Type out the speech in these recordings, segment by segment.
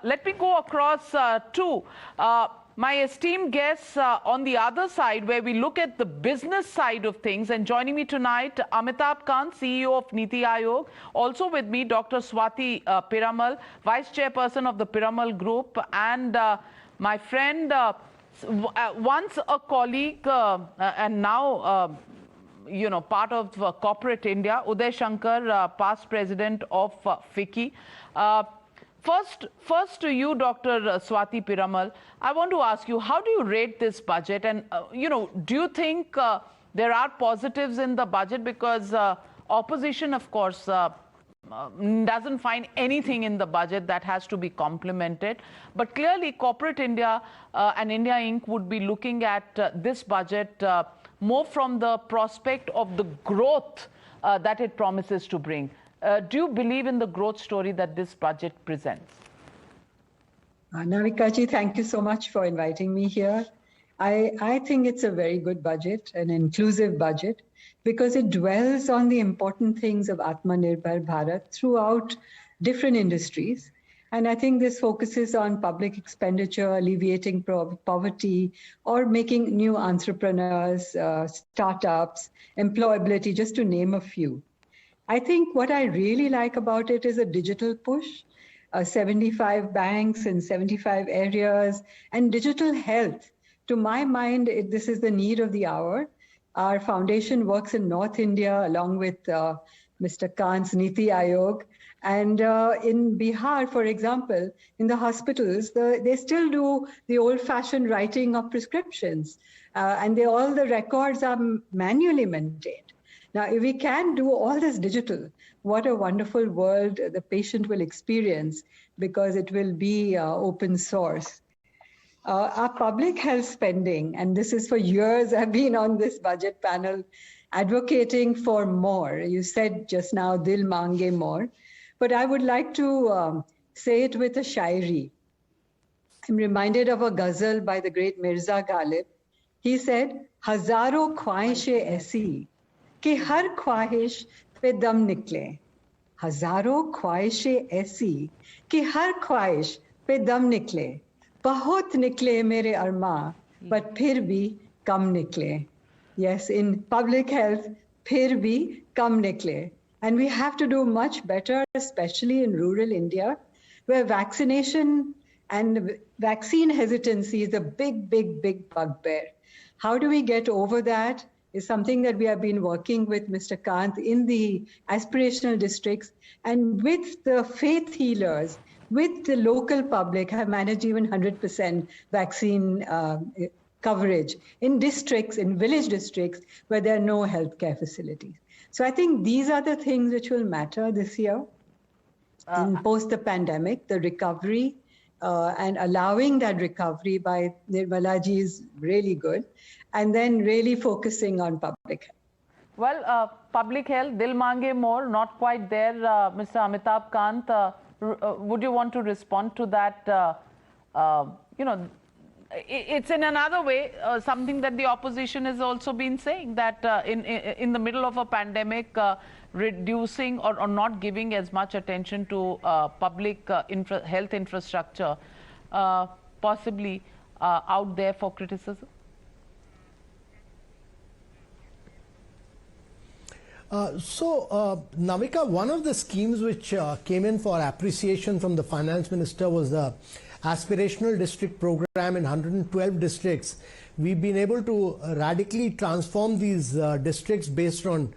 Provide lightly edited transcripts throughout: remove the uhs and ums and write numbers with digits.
Let me go across to my esteemed guests on the other side, where we look at the business side of things. And joining me tonight, Amitabh Kant, CEO of Niti Aayog. Also with me, Dr. Swati Piramal, Vice Chairperson of the Piramal Group, and my friend, once a colleague and now part of corporate India, Uday Shankar, past president of FICCI. First to you, Dr. Swati Piramal, I want to ask you, how do you rate this budget? And, do you think there are positives in the budget? Because opposition, of course, doesn't find anything in the budget that has to be complimented. But clearly, corporate India and India Inc. would be looking at this budget more from the prospect of the growth that it promises to bring. Do you believe in the growth story that this budget presents? Navika ji, thank you so much for inviting me here. I think it's a very good budget, an inclusive budget, because it dwells on the important things of Atmanirbhar Bharat throughout different industries. And I think this focuses on public expenditure, alleviating poverty, or making new entrepreneurs, startups, employability, just to name a few. I think what I really like about it is a digital push, 75 banks in 75 areas, and digital health. To my mind, this is the need of the hour. Our foundation works in North India along with Mr. Kant's Niti Aayog. And in Bihar, for example, in the hospitals, they still do the old-fashioned writing of prescriptions. And all the records are manually maintained. Now, if we can do all this digital, what a wonderful world the patient will experience, because it will be open source. Our public health spending, and this is for years I've been on this budget panel advocating for more. You said just now, dil mange more. But I would like to say it with a shairi. I'm reminded of a ghazal by the great Mirza Ghalib. He said, "Hazaro khwahishe aisi कि हर ख्वाहिश पे दम निकले, हजारों ख्वाहिशें ऐसी कि हर ख्वाहिश पे दम निकले, बहुत निकले मेरे अरमा, but फिर भी कम निकले." Yes, in public health, फिर भी कम निकले. And we have to do much better, especially in rural India, where vaccination and vaccine hesitancy is a big bugbear. How do we get over that? Is something that we have been working with Mr. Kant in the aspirational districts, and with the faith healers, with the local public, have managed even 100% vaccine coverage in districts, in village districts, where there are no healthcare facilities. So I think these are the things which will matter this year in post the pandemic, the recovery, and allowing that recovery by Nirmala ji is really good. And then really focusing on public health. Well, public health, dil mange more, not quite there, Mr. Amitabh Kant. Would you want to respond to that? It's in another way something that the opposition has also been saying, that in the middle of a pandemic, reducing or not giving as much attention to public health infrastructure, possibly out there for criticism? Navika, one of the schemes which came in for appreciation from the Finance Minister was the aspirational district program in 112 districts. We've been able to radically transform these districts based on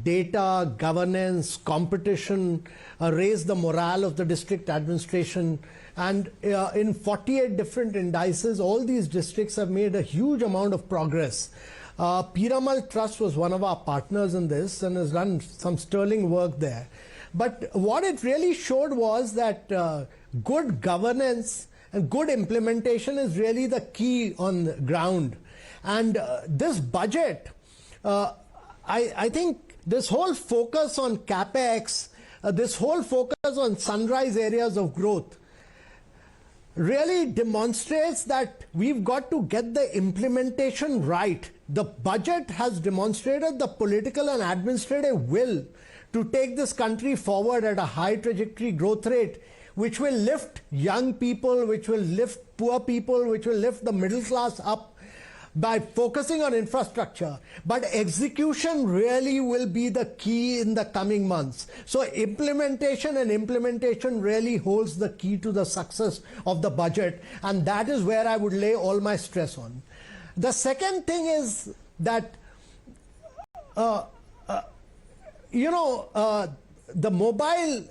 data, governance, competition, raise the morale of the district administration. And in 48 different indices, all these districts have made a huge amount of progress. Piramal Trust was one of our partners in this and has done some sterling work there. But what it really showed was that good governance and good implementation is really the key on the ground. And this budget, I think this whole focus on CapEx, this whole focus on sunrise areas of growth, really demonstrates that we've got to get the implementation right. The budget has demonstrated the political and administrative will to take this country forward at a high trajectory growth rate. which will lift young people, which will lift poor people, which will lift the middle class up by focusing on infrastructure. But execution really will be the key in the coming months. So implementation really holds the key to the success of the budget, and that is where I would lay all my stress on. The second thing is that the mobile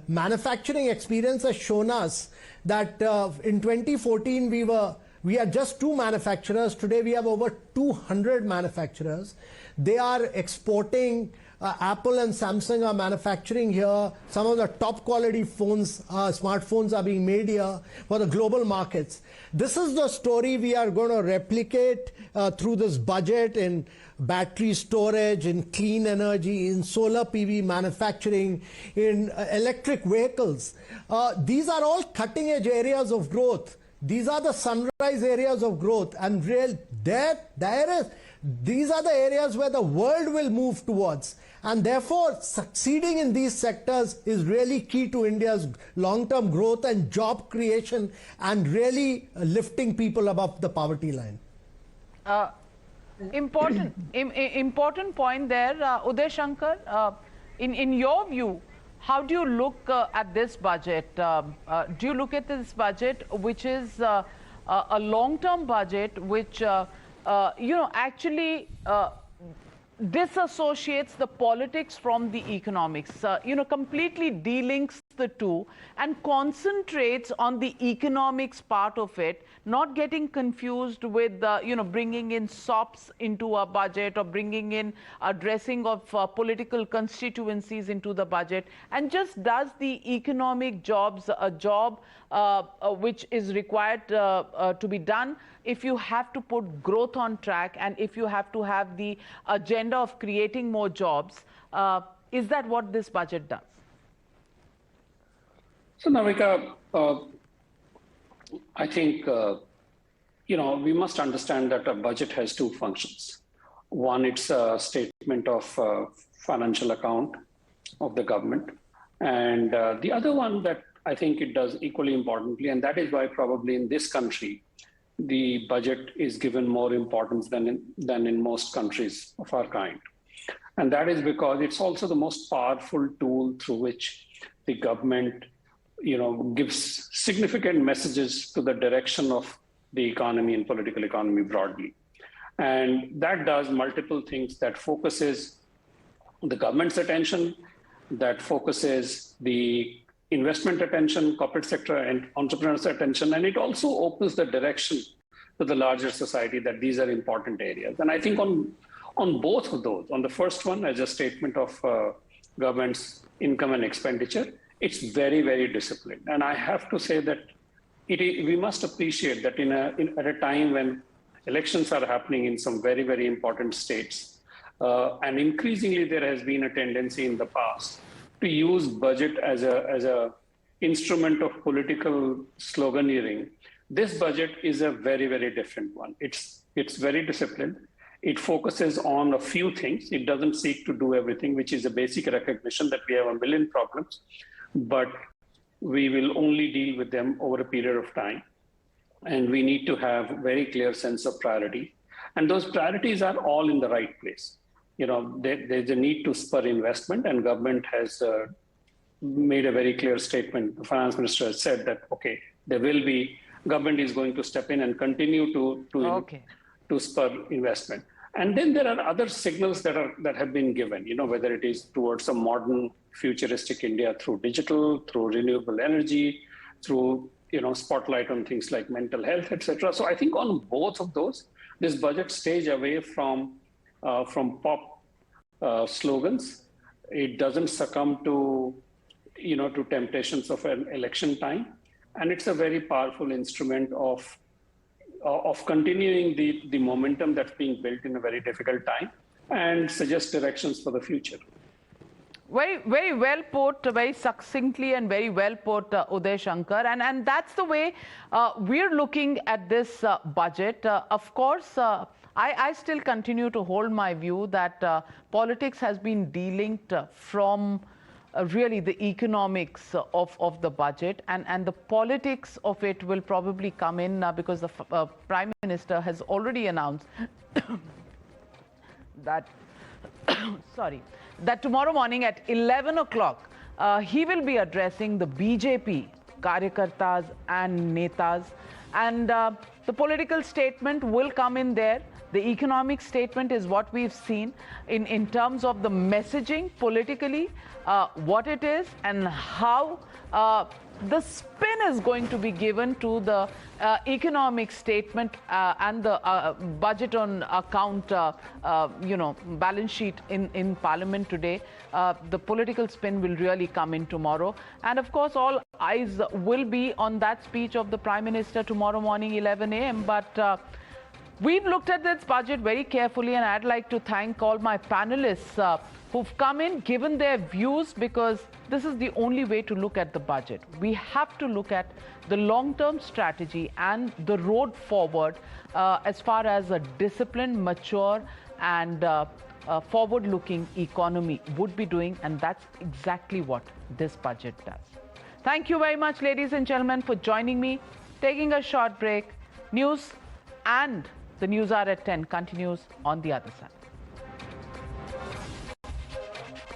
manufacturing experience has shown us that in 2014 we had just 2 manufacturers. Today we have over 200 manufacturers. They are exporting. Apple and Samsung are manufacturing here. Some of the top quality phones, smartphones are being made here for the global markets. This is the story we are going to replicate through this budget in battery storage, in clean energy, in solar PV manufacturing, in electric vehicles. These are all cutting edge areas of growth. These are the sunrise areas of growth, and these are the areas where the world will move towards, and therefore succeeding in these sectors is really key to India's long-term growth and job creation, and really lifting people above the poverty line. Important point there, Uday Shankar. In your view, how do you look at this budget? Do you look at this budget, which is a long-term budget, which actually disassociates the politics from the economics, completely delinks the two and concentrates on the economics part of it, not getting confused with, bringing in SOPs into a budget or bringing in addressing of political constituencies into the budget, and just does the economic jobs a job which is required to be done if you have to put growth on track and if you have to have the agenda of creating more jobs. Is that what this budget does? So, Navika, I think, we must understand that a budget has 2 functions. One, it's a statement of financial account of the government. And the other one that I think it does equally importantly, and that is why probably in this country, the budget is given more importance than in most countries of our kind. And that is because it's also the most powerful tool through which the government gives significant messages to the direction of the economy and political economy broadly. And that does multiple things. That focuses the government's attention, that focuses the investment attention, corporate sector and entrepreneurs' attention, and it also opens the direction to the larger society that these are important areas. And I think on both of those, on the first one as a statement of government's income and expenditure, it's very, very disciplined. And I have to say that we must appreciate that at a time when elections are happening in some very, very important states, and increasingly there has been a tendency in the past to use budget as a instrument of political sloganeering. This budget is a very, very different one. It's very disciplined. It focuses on a few things. It doesn't seek to do everything, which is a basic recognition that we have a million problems, but we will only deal with them over a period of time. And we need to have very clear sense of priority. And those priorities are all in the right place. There's a need to spur investment, and government has made a very clear statement. The finance minister has said that, okay, government is going to step in and continue to spur investment. And then there are other signals that have been given, whether it is towards a modern futuristic India through digital, through renewable energy, through spotlight on things like mental health, etc. So I think on both of those, this budget stays away from pop slogans. It doesn't succumb to temptations of an election time, and it's a very powerful instrument of continuing the momentum that's being built in a very difficult time and suggest directions for the future. Very, very well put, very succinctly and very well put, Uday Shankar. And that's the way we're looking at this budget. Of course, I still continue to hold my view that politics has been delinked from really the economics of the budget, and the politics of it will probably come in because the Prime Minister has already announced that that tomorrow morning at 11 o'clock he will be addressing the BJP Karyakartas and Netas, and the political statement will come in there. The economic statement is what we've seen in terms of the messaging politically, what it is, and how the spin is going to be given to the economic statement and the budget on account, balance sheet in Parliament today. The political spin will really come in tomorrow. And of course, all eyes will be on that speech of the Prime Minister tomorrow morning, 11 a.m. But we've looked at this budget very carefully, and I'd like to thank all my panelists who've come in, given their views, because this is the only way to look at the budget. We have to look at the long-term strategy and the road forward as far as a disciplined, mature, and forward-looking economy would be doing, and that's exactly what this budget does. Thank you very much, ladies and gentlemen, for joining me. Taking a short break. News and the NewsHour at 10 continues on the other side.